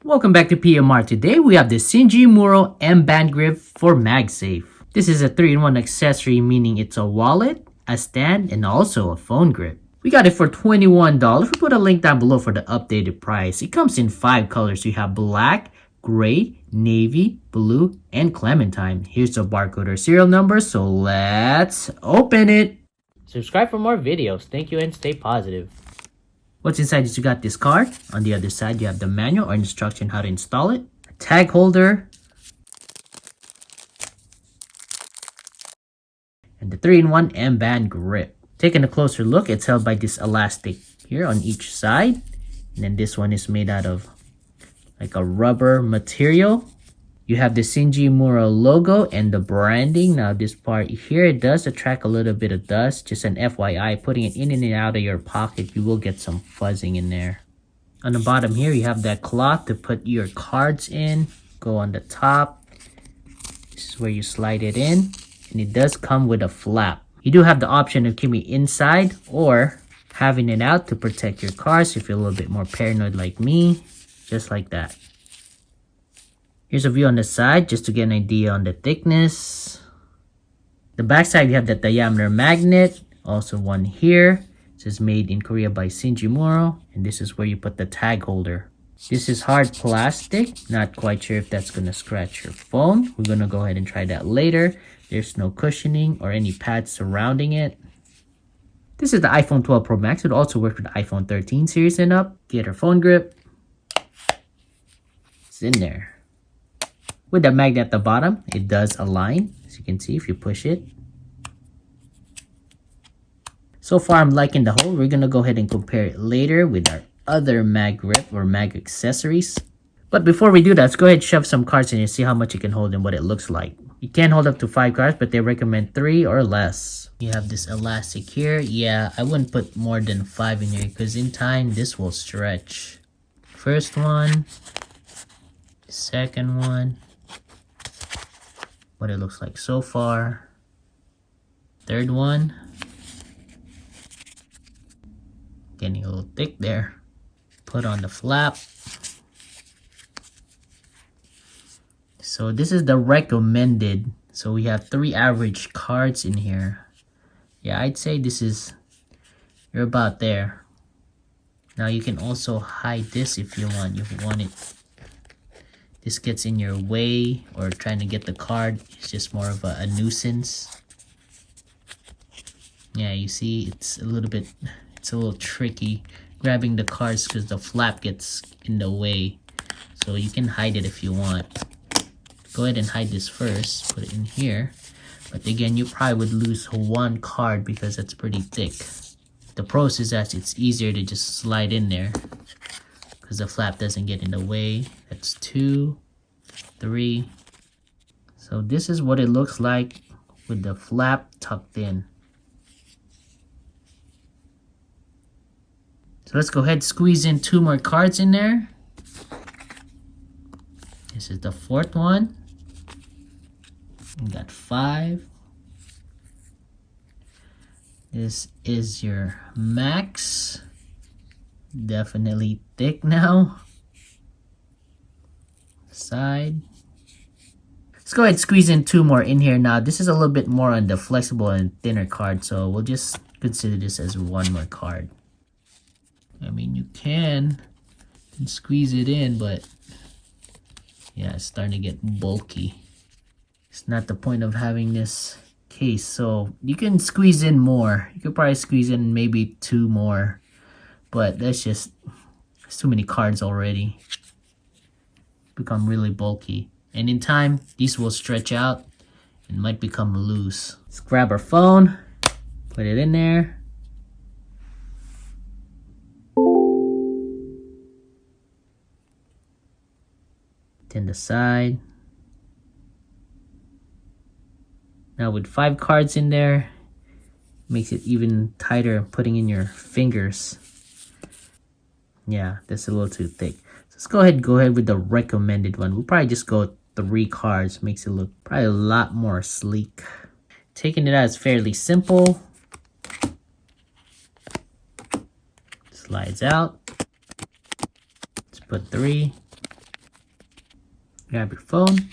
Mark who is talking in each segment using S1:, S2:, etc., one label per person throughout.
S1: Welcome back to PMR. Today we have the Sinjimoro M band grip for Magsafe. This is a 3-in-1 accessory, meaning it's a wallet, a stand, and also a phone grip. We got it for $21. We put a link down below for the updated price. It comes in 5 colors. You have black, gray, navy, blue, and clementine. Here's the barcode or serial number, so let's open it. Subscribe for more videos. Thank you and stay positive. What's inside is you got this card. On the other side, you have the manual or instruction how to install it. A tag holder. And the 3-in-1 M band grip. Taking a closer look, it's held by this elastic here on each side. And then this one is made out of like a rubber material. You have the Sinjimoro logo and the branding. Now this part here, it does attract a little bit of dust. Just an FYI, putting it in and out of your pocket, you will get some fuzzing in there. On the bottom here, you have that cloth to put your cards in. Go on the top. This is where you slide it in. And it does come with a flap. You do have the option of keeping it inside or having it out to protect your cards if you're a little bit more paranoid like me. Just like that. Here's a view on the side just to get an idea on the thickness. The back side, you have the diameter magnet. Also one here. It says made in Korea by Sinjimoro. And this is where you put the tag holder. This is hard plastic. Not quite sure if that's going to scratch your phone. We're going to go ahead and try that later. There's no cushioning or any pads surrounding it. This is the iPhone 12 Pro Max. It also works with the iPhone 13 series and up. Get our phone grip. It's in there. With the magnet at the bottom, it does align, as you can see if you push it. So far, I'm liking the hole. We're going to go ahead and compare it later with our other mag grip or mag accessories. But before we do that, let's go ahead and shove some cards in here, see how much it can hold and what it looks like. You can hold up to 5 cards, but they recommend 3 or less. You have this elastic here. Yeah, I wouldn't put more than 5 in here because in time, this will stretch. First one. Second one. What it looks like so far. Third one. Getting a little thick there. Put on the flap. So this is the recommended. So we have 3 average cards in here. Yeah, I'd say this is, you're about there. Now you can also hide this if you want. If you want it, this gets in your way or trying to get the card. It's just more of a nuisance. Yeah, you see, it's a little tricky grabbing the cards because the flap gets in the way. So you can hide it if you want. Go ahead and hide this first. Put it in here. But again, you probably would lose 1 card because it's pretty thick. The pros is that it's easier to just slide in there because the flap doesn't get in the way. That's 2, 3. So this is what it looks like with the flap tucked in. So let's go ahead and squeeze in 2 more cards in there. This is the 4th one. We got 5. This is your max. Definitely thick now. Side. Let's go ahead and squeeze in 2 more in here. Now this is a little bit more on the flexible and thinner card, so we'll just consider this as 1 more card. I mean, you can squeeze it in, but yeah, it's starting to get bulky. It's not the point of having this case, so you can squeeze in more. You could probably squeeze in maybe 2 more, but there's too many cards already. Become really bulky, and in time these will stretch out and might become loose. Let's grab our phone, put it in there. Then the side. Now with 5 cards in there, makes it even tighter putting in your fingers. Yeah, that's a little too thick. So let's go ahead with the recommended one. We'll probably just go 3 cards. Makes it look probably a lot more sleek. Taking it out is fairly simple. Slides out. Let's put 3. Grab your phone.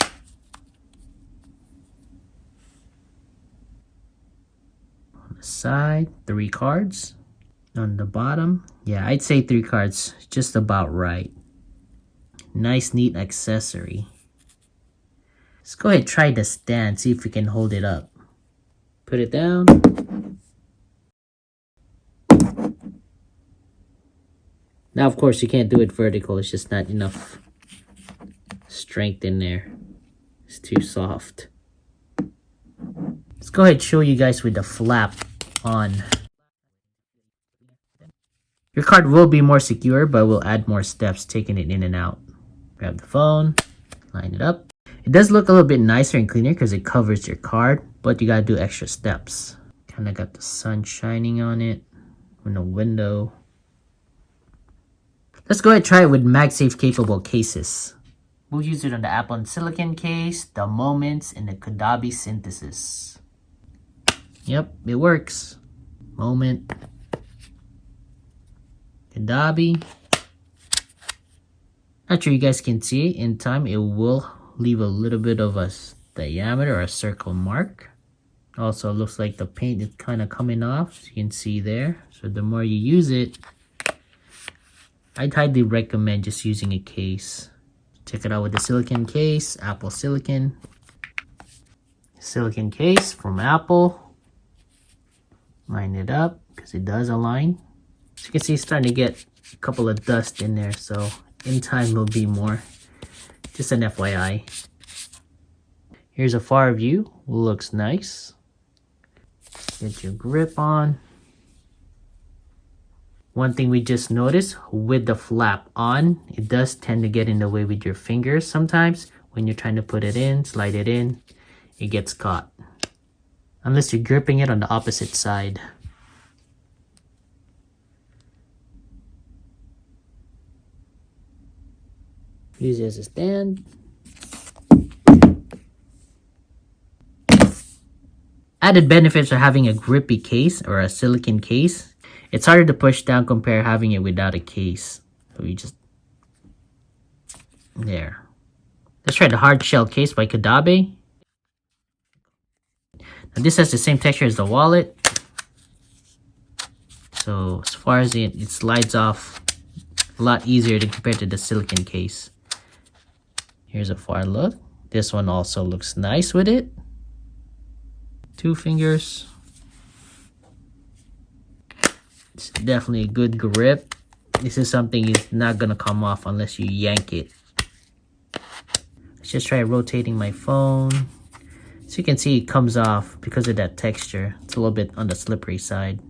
S1: On the side, 3 cards. On the bottom, yeah, I'd say 3 cards, just about right. Nice, neat accessory. Let's go ahead and try the stand, see if we can hold it up. Put it down. Now, of course, you can't do it vertical. It's just not enough strength in there. It's too soft. Let's go ahead and show you guys with the flap on. Your card will be more secure, but we'll add more steps taking it in and out. Grab the phone, line it up. It does look a little bit nicer and cleaner because it covers your card, but you gotta do extra steps. Kind of got the sun shining on it in the window. Let's go ahead and try it with MagSafe capable cases. We'll use it on the Apple Silicon case, the Moments, and the Kodabi synthesis. Yep, it works. Moment. Kodabi. Not sure you guys can see it in time. It will leave a little bit of a diameter or a circle mark. Also, it looks like the paint is kind of coming off. So you can see there. So the more you use it, I'd highly recommend just using a case. Check it out with the silicon case, Apple Silicon. Silicon case from Apple. Line it up because it does align. As you can see, it's starting to get a couple of dust in there. So in time will be more. Just an FYI. Here's a far view. Looks nice. Get your grip on. One thing we just noticed with the flap on, it does tend to get in the way with your fingers sometimes. When you're trying to put it in, slide it in, it gets caught. Unless you're gripping it on the opposite side. Use it as a stand. Added benefits of having a grippy case or a silicon case. It's harder to push down compared to having it without a case. So you just... There. Let's try the hard shell case by Kodabi. Now this has the same texture as the wallet. So as far as it slides off a lot easier to compare to the silicon case. Here's a far look. This one also looks nice with it. 2 fingers. It's definitely a good grip. This is something is not gonna come off unless you yank it. Let's just try rotating my phone. So you can see it comes off because of that texture. It's a little bit on the slippery side.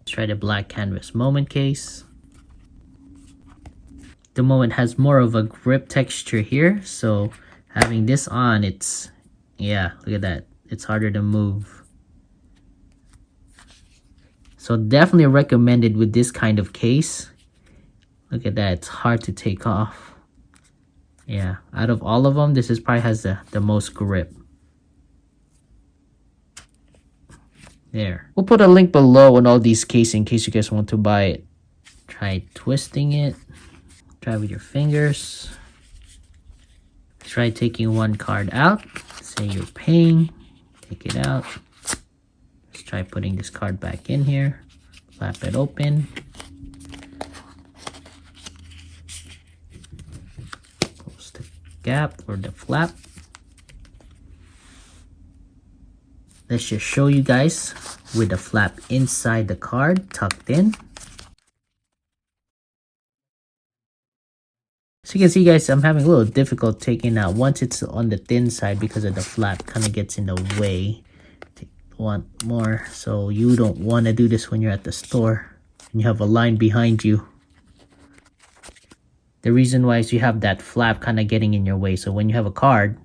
S1: Let's try the black canvas Moment case. The Moment has more of a grip texture here, so having this on, it's, yeah, look at that. It's harder to move. So definitely recommended with this kind of case. Look at that, it's hard to take off. Yeah, out of all of them, this is probably has the most grip. There. We'll put a link below on all these cases in case you guys want to buy it. Try twisting it. Try with your fingers. Try taking one card out. Say you're paying. Take it out. Let's try putting this card back in here. Flap it open. Close the gap or the flap. Let's just show you guys with the flap inside the card tucked in. So you can see guys, I'm having a little difficult taking out once it's on the thin side because of the flap kind of gets in the way. Want more, so you don't want to do this when you're at the store and you have a line behind you. The reason why is you have that flap kind of getting in your way. So when you have a card,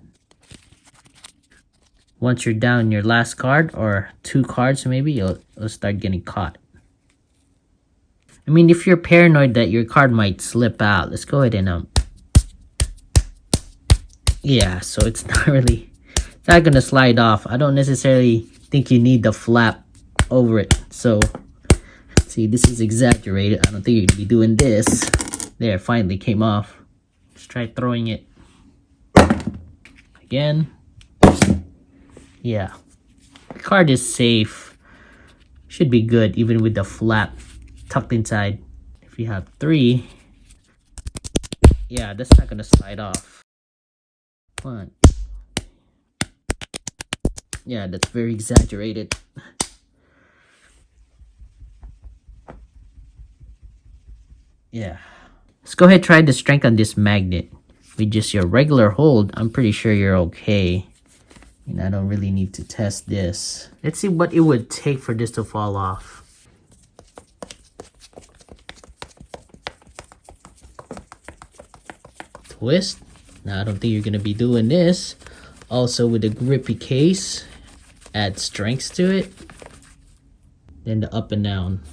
S1: once you're down your last card or 2 cards maybe, you'll start getting caught. I mean, if you're paranoid that your card might slip out, let's go ahead and yeah, so it's not gonna slide off. I don't necessarily think you need the flap over it. So See, this is exaggerated. I don't think you're gonna be doing this. There, finally came off. Let's try throwing it again. Yeah, the card is safe. Should be good even with the flap tucked inside. If you have 3, yeah, that's not gonna slide off. 1. Yeah, that's very exaggerated. Yeah. Let's go ahead and try the strength on this magnet. With just your regular hold, I'm pretty sure you're okay. And I don't really need to test this. Let's see what it would take for this to fall off. Twist. Now I don't think you're gonna be doing this. Also with the grippy case, add strength to it. Then the up and down.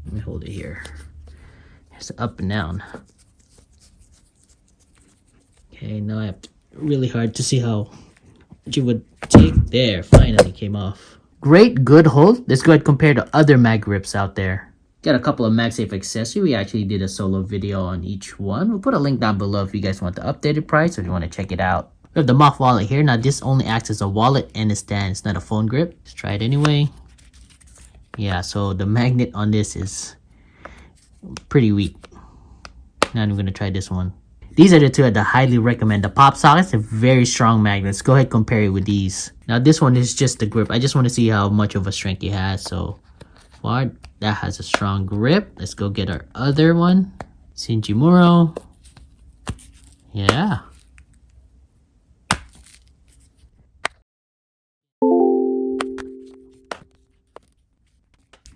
S1: Let me hold it here. Here's the up and down. Okay, now I have to really hard to see how you would take. There, finally came off. Great, good hold. Let's go ahead and compare to other mag grips out there. Got a couple of Magsafe accessories. We actually did a solo video on each one. We'll put a link down below if you guys want the updated price or if you want to check it out. We have the Magsafe Wallet here. Now this only acts as a wallet and a stand. It's not a phone grip. Let's try it anyway. Yeah, so the magnet on this is pretty weak. Now I'm going to try this one. These are the two that I highly recommend. The pop sockets are very strong magnets. Go ahead and compare it with these. Now this one is just the grip. I just want to see how much of a strength it has. So far, that has a strong grip. Let's go get our other one. Sinjimoro. Yeah.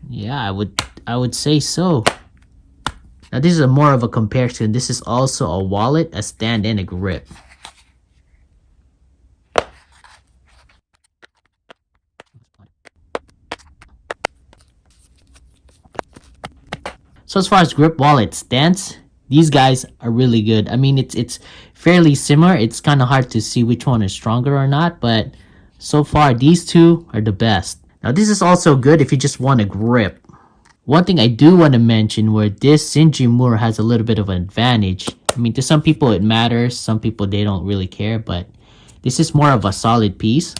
S1: Yeah, I would say so. Now this is a more of a comparison. This is also a wallet, a stand, and a grip. So as far as grip, wallet, stands, these guys are really good. I mean, it's fairly similar. It's kind of hard to see which one is stronger or not, but so far these two are the best. Now this is also good if you just want a grip. One thing I do want to mention where this Sinjimoro has a little bit of an advantage. I mean, to some people it matters, some people they don't really care, but this is more of a solid piece.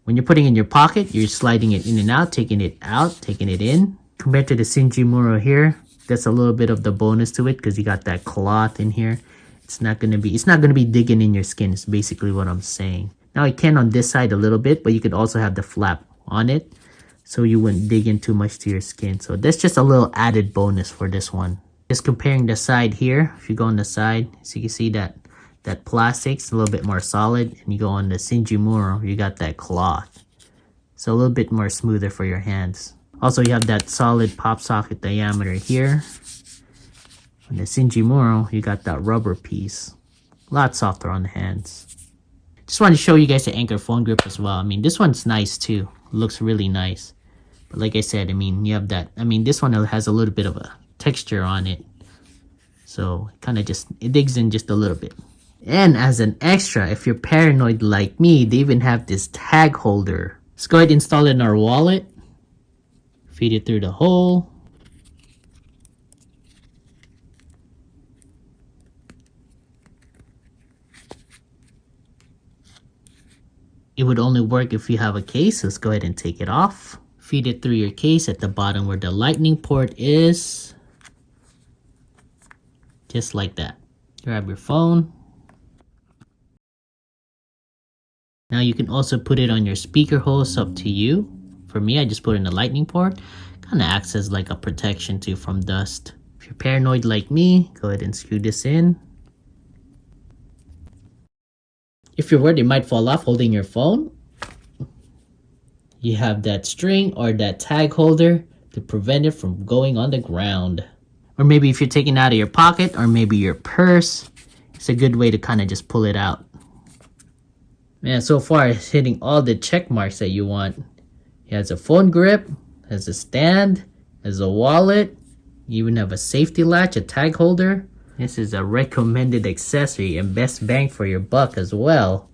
S1: When you're putting it in your pocket, you're sliding it in and out, taking it out, taking it in. Compared to the Sinjimoro here, that's a little bit of the bonus to it because you got that cloth in here. It's not gonna be digging in your skin. It's basically what I'm saying. Now it can on this side a little bit, but you could also have the flap on it, so you wouldn't dig in too much to your skin. So that's just a little added bonus for this one. Just comparing the side here, if you go on the side, so you can see that plastic's a little bit more solid, and you go on the Sinjimoro, you got that cloth. So a little bit more smoother for your hands. Also, you have that solid pop socket diameter here. On the Sinjimoro, you got that rubber piece. A lot softer on the hands. Just wanted to show you guys the Anchor phone grip as well. I mean, this one's nice too. Looks really nice. But like I said, I mean, you have that. I mean, this one has a little bit of a texture on it. So kind of it digs in just a little bit. And as an extra, if you're paranoid like me, they even have this tag holder. Let's go ahead and install it in our wallet. Feed it through the hole. It would only work if you have a case. Let's go ahead and take it off. Feed it through your case at the bottom where the lightning port is. Just like that. Grab your phone. Now you can also put it on your speaker hole. It's up to you. For me, I just put it in the lightning port. Kind of acts as like a protection too from dust. If you're paranoid like me, go ahead and screw this in. If you're worried it might fall off holding your phone, you have that string or that tag holder to prevent it from going on the ground. Or maybe if you're taking it out of your pocket or maybe your purse, it's a good way to kind of just pull it out. Man, so far it's hitting all the check marks that you want. It has a phone grip, has a stand, has a wallet, you even have a safety latch, a tag holder. This is a recommended accessory and best bang for your buck as well.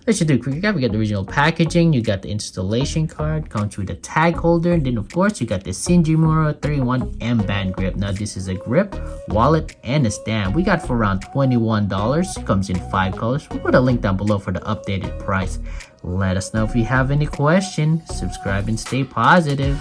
S1: Let's just do a quick recap. We got the original packaging, you got the installation card, comes with a tag holder, and then of course you got the Sinjimoro 3-in-1 M band grip. Now this is a grip, wallet, and a stand. We got for around $21. Comes in 5 colors. We'll put a link down below for the updated price. Let us know if you have any questions. Subscribe and stay positive.